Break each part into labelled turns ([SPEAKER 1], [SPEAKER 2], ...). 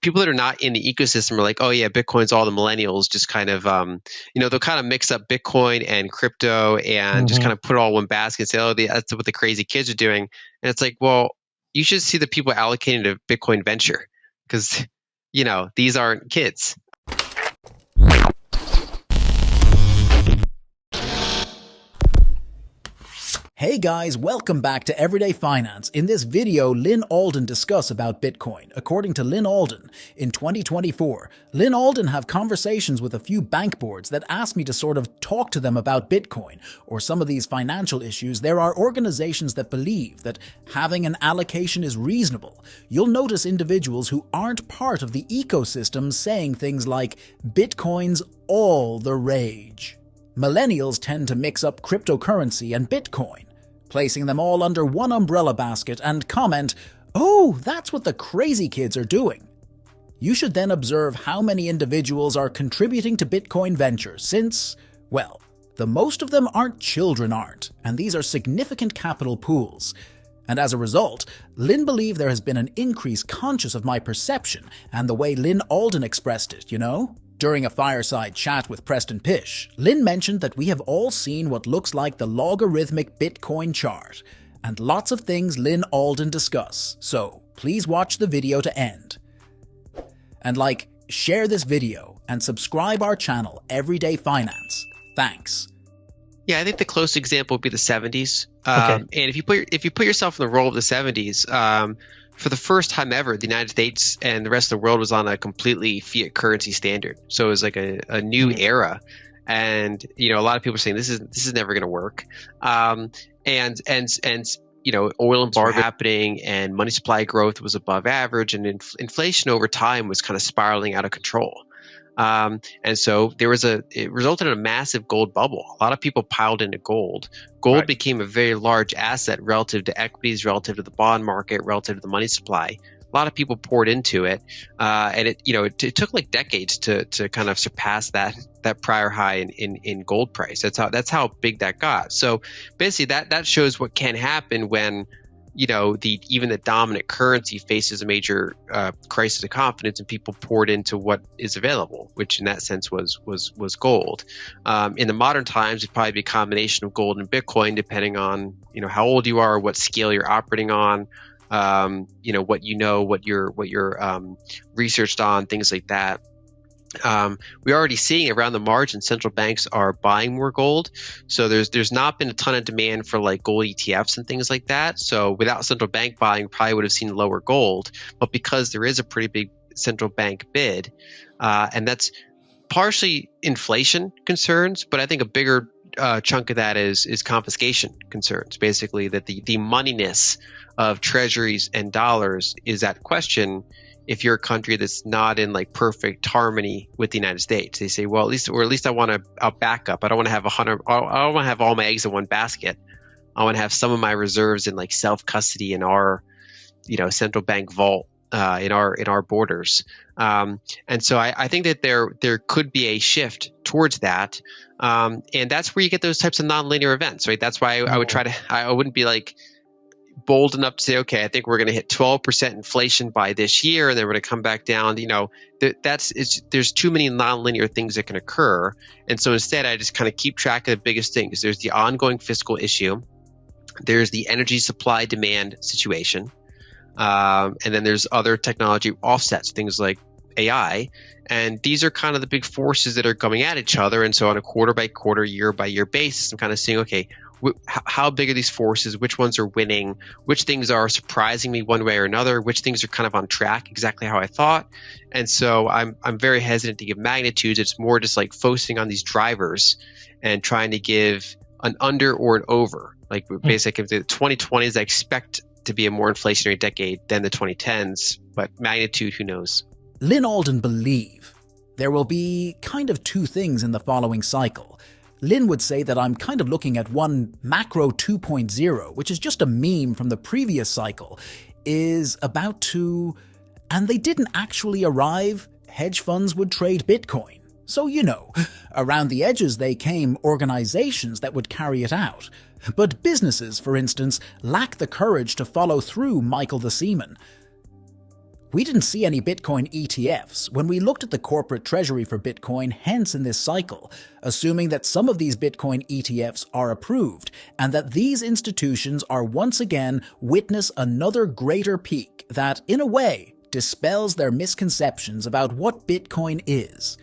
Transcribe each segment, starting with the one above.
[SPEAKER 1] people that are not in the ecosystem are like, oh yeah, Bitcoin's all the millennials, just kind of, they'll kind of mix up Bitcoin and crypto and just kind of put it all in one basket and say, oh, that's what the crazy kids are doing. And it's like, well, you should see the people allocating to Bitcoin venture because, these aren't kids.
[SPEAKER 2] Hey guys, welcome back to Everyday Finance. In this video, Lyn Alden discuss about Bitcoin. According to Lyn Alden, in 2024, Lyn Alden have conversations with a few bank boards that ask me to sort of talk to them about Bitcoin or some of these financial issues. There are organizations that believe that having an allocation is reasonable. You'll notice individuals who aren't part of the ecosystem saying things like, Bitcoin's all the rage. Millennials tend to mix up cryptocurrency and Bitcoin, placing them all under one umbrella basket and comment, oh, that's what the crazy kids are doing. You should then observe how many individuals are contributing to Bitcoin ventures since, well, the most of them aren't children and these are significant capital pools. And as a result, Lyn believed there has been an increase conscious of my perception and the way Lyn Alden expressed it, During a fireside chat with Preston Pish, Lyn mentioned that we have all seen what looks like the logarithmic Bitcoin chart, and lots of things Lyn Alden discuss, so please watch the video to end. And share this video, and subscribe our channel, Everyday Finance. Thanks.
[SPEAKER 1] Yeah, I think the close example would be the 70s.
[SPEAKER 2] Okay.
[SPEAKER 1] And if you put yourself in the role of the 70s, for the first time ever, the United States and the rest of the world was on a completely fiat currency standard. So it was like a new era, and a lot of people are saying this is never going to work. Oil embargo happening, and money supply growth was above average, and inflation over time was kind of spiraling out of control. And so it resulted in a massive gold bubble. A lot of people piled into gold. Gold became a very large asset relative to equities, relative to the bond market, relative to the money supply. A lot of people poured into it, and it took like decades to kind of surpass that prior high in gold price. That's how big that got. So basically, that shows what can happen when even the dominant currency faces a major crisis of confidence, and people poured into what is available, which in that sense was gold. In the modern times, it'd probably be a combination of gold and Bitcoin, depending on how old you are, what scale you're operating on, what you're researched on, things like that. We're already seeing around the margin central banks are buying more gold. So there's not been a ton of demand for like gold ETFs and things like that. So without central bank buying, we probably would have seen lower gold. But because there is a pretty big central bank bid, and that's partially inflation concerns, but I think a bigger chunk of that is confiscation concerns. Basically, that the moneyness of treasuries and dollars is at question if you're a country that's not in like perfect harmony with the United States. They say, well, at least I want a backup. I don't want to have I don't want to have all my eggs in one basket. I want to have some of my reserves in like self custody in our, central bank vault, in our borders. And so I think that there could be a shift towards that. And that's where you get those types of nonlinear events, right? That's why I wouldn't be like bold enough to say, okay, I think we're going to hit 12% inflation by this year, and then we're going to come back down. There's too many nonlinear things that can occur, and so instead, I just kind of keep track of the biggest things. There's the ongoing fiscal issue, there's the energy supply demand situation, and then there's other technology offsets, things like AI, and these are kind of the big forces that are coming at each other. And so on a quarter by quarter, year by year basis, I'm kind of seeing, okay, how big are these forces? Which ones are winning? Which things are surprising me one way or another? Which things are kind of on track, exactly how I thought? And so I'm very hesitant to give magnitudes. It's more just like focusing on these drivers and trying to give an under or an over. Like basically, the 2020s, I expect to be a more inflationary decade than the 2010s, but magnitude, who knows?
[SPEAKER 2] Lyn Alden believe there will be kind of two things in the following cycle. Lyn would say that I'm kind of looking at one macro 2.0, which is just a meme from the previous cycle, is about to, and they didn't actually arrive, hedge funds would trade Bitcoin. So, around the edges they came organizations that would carry it out. But businesses, for instance, lack the courage to follow through Michael the Seaman. We didn't see any Bitcoin ETFs when we looked at the corporate treasury for Bitcoin, hence in this cycle, assuming that some of these Bitcoin ETFs are approved and that these institutions are once again witness another greater peak that, in a way, dispels their misconceptions about what Bitcoin is.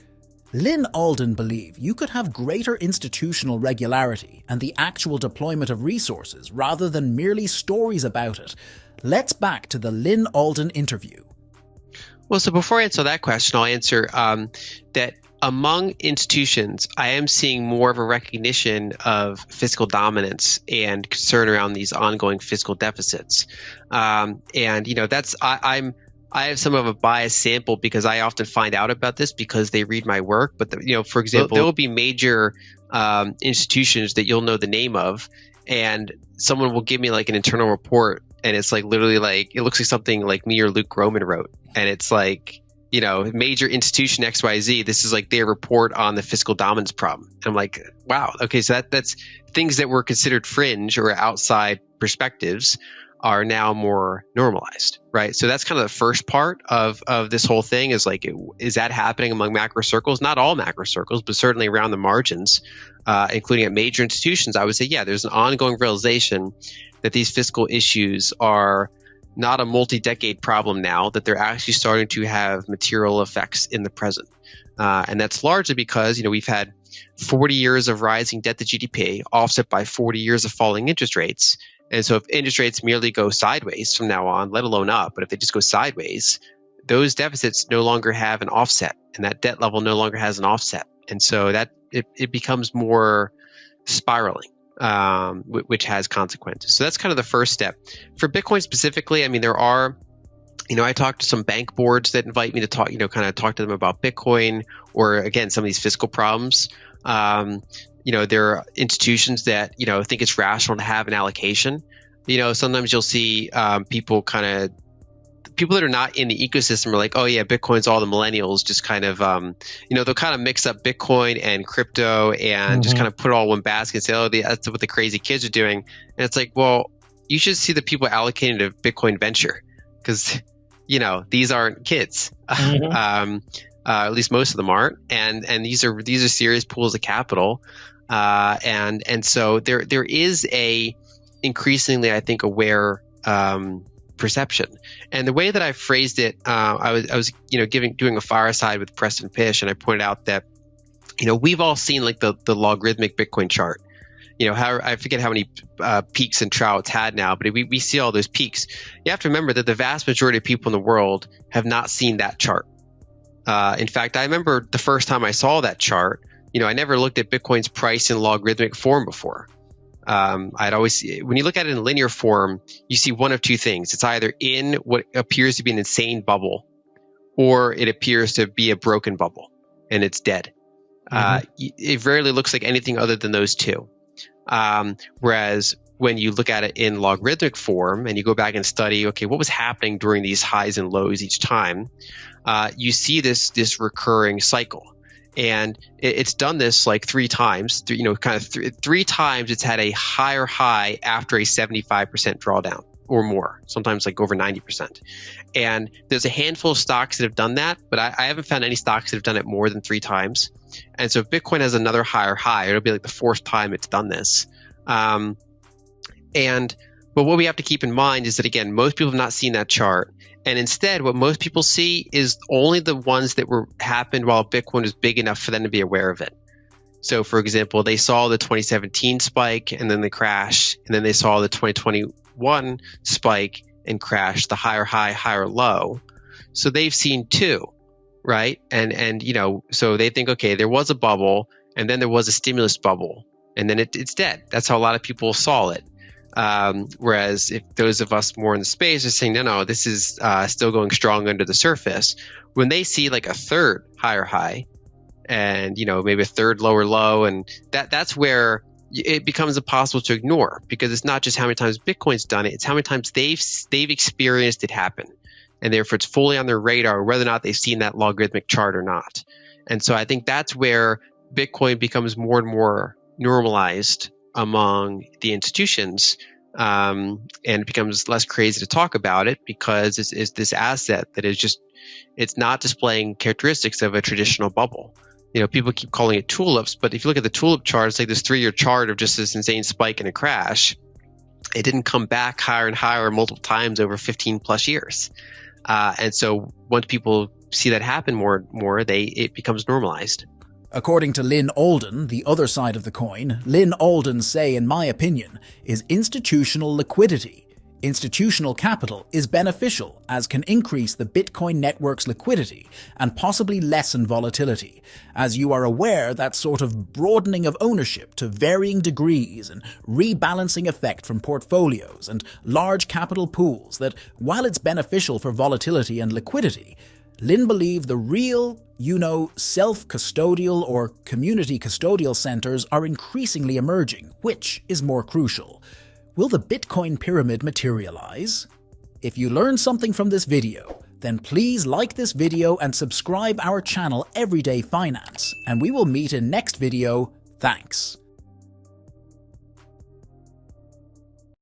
[SPEAKER 2] Lyn Alden believed you could have greater institutional regularity and the actual deployment of resources rather than merely stories about it. Let's back to the Lyn Alden interview.
[SPEAKER 1] Well, so before I answer that question, I'll answer that among institutions, I am seeing more of a recognition of fiscal dominance and concern around these ongoing fiscal deficits. And that's I have some of a biased sample because I often find out about this because they read my work. But for example, there will be major institutions that you'll know the name of, and someone will give me like an internal report, and it's like literally like it looks like something like me or Luke Groman wrote, and it's like major institution XYZ. This is like their report on the fiscal dominance problem. And I'm like, wow, okay, so that's things that were considered fringe or outside perspectives are now more normalized, right? So that's kind of the first part of this whole thing is like, is that happening among macro circles? Not all macro circles, but certainly around the margins, including at major institutions. I would say, yeah, there's an ongoing realization that these fiscal issues are not a multi-decade problem now, that they're actually starting to have material effects in the present. And that's largely because, we've had 40 years of rising debt to GDP offset by 40 years of falling interest rates. And so if interest rates merely go sideways from now on, let alone up, but if they just go sideways, those deficits no longer have an offset, and that debt level no longer has an offset. And so that it becomes more spiraling, which has consequences. So that's kind of the first step. For Bitcoin specifically, I mean, there are, I talked to some bank boards that invite me to talk, kind of talk to them about Bitcoin or, again, some of these fiscal problems. There are institutions that, think it's rational to have an allocation. Sometimes you'll see people that are not in the ecosystem are like, oh yeah, Bitcoin's all the millennials, just kind of, they'll kind of mix up Bitcoin and crypto and just kind of put it all in one basket and say, oh, that's what the crazy kids are doing. And it's like, well, you should see the people allocating to Bitcoin venture because, these aren't kids. At least most of them aren't. And these are serious pools of capital. And so there is a increasingly, I think, aware perception. And the way that I phrased it, I was doing a fireside with Preston Pish, and I pointed out that we've all seen like the logarithmic Bitcoin chart. I forget how many peaks and troughs it's had now, but we see all those peaks. You have to remember that the vast majority of people in the world have not seen that chart. In fact, I remember the first time I saw that chart, I never looked at Bitcoin's price in logarithmic form before. When you look at it in linear form, you see one of two things. It's either in what appears to be an insane bubble, or it appears to be a broken bubble and it's dead. It rarely looks like anything other than those two. Whereas when you look at it in logarithmic form and you go back and study, okay, what was happening during these highs and lows each time, you see this recurring cycle. And it's done this like three times, three times it's had a higher high after a 75% drawdown or more, sometimes like over 90%. And there's a handful of stocks that have done that, but I haven't found any stocks that have done it more than three times. And so if Bitcoin has another higher high, it'll be like the fourth time it's done this. But what we have to keep in mind is that, again, most people have not seen that chart. And instead, what most people see is only the ones that happened while Bitcoin was big enough for them to be aware of it. So, for example, they saw the 2017 spike and then the crash, and then they saw the 2021 spike and crash, the higher high, higher low. So they've seen two, right? And so they think, okay, there was a bubble, and then there was a stimulus bubble, and then it's dead. That's how a lot of people saw it. Whereas if those of us more in the space are saying, no, this is still going strong under the surface, when they see like a third higher high and, maybe a third lower low, and that's where it becomes impossible to ignore, because it's not just how many times Bitcoin's done it, it's how many times they've experienced it happen. And therefore it's fully on their radar whether or not they've seen that logarithmic chart or not. And so I think that's where Bitcoin becomes more and more normalized among the institutions, and it becomes less crazy to talk about it because it's this asset that is just, it's not displaying characteristics of a traditional bubble. People keep calling it tulips, but if you look at the tulip chart, it's like this 3-year chart of just this insane spike and a crash. It didn't come back higher and higher multiple times over 15 plus years. And so once people see that happen more, it becomes normalized.
[SPEAKER 2] According to Lyn Alden, the other side of the coin, Lyn Alden's say, in my opinion, is institutional liquidity. Institutional capital is beneficial as can increase the Bitcoin network's liquidity and possibly lessen volatility. As you are aware, that sort of broadening of ownership to varying degrees and rebalancing effect from portfolios and large capital pools that, while it's beneficial for volatility and liquidity, Lyn believed the real, self-custodial or community custodial centers are increasingly emerging, which is more crucial. Will the Bitcoin pyramid materialize? If you learned something from this video, then please like this video and subscribe our channel Everyday Finance, and we will meet in next video. Thanks.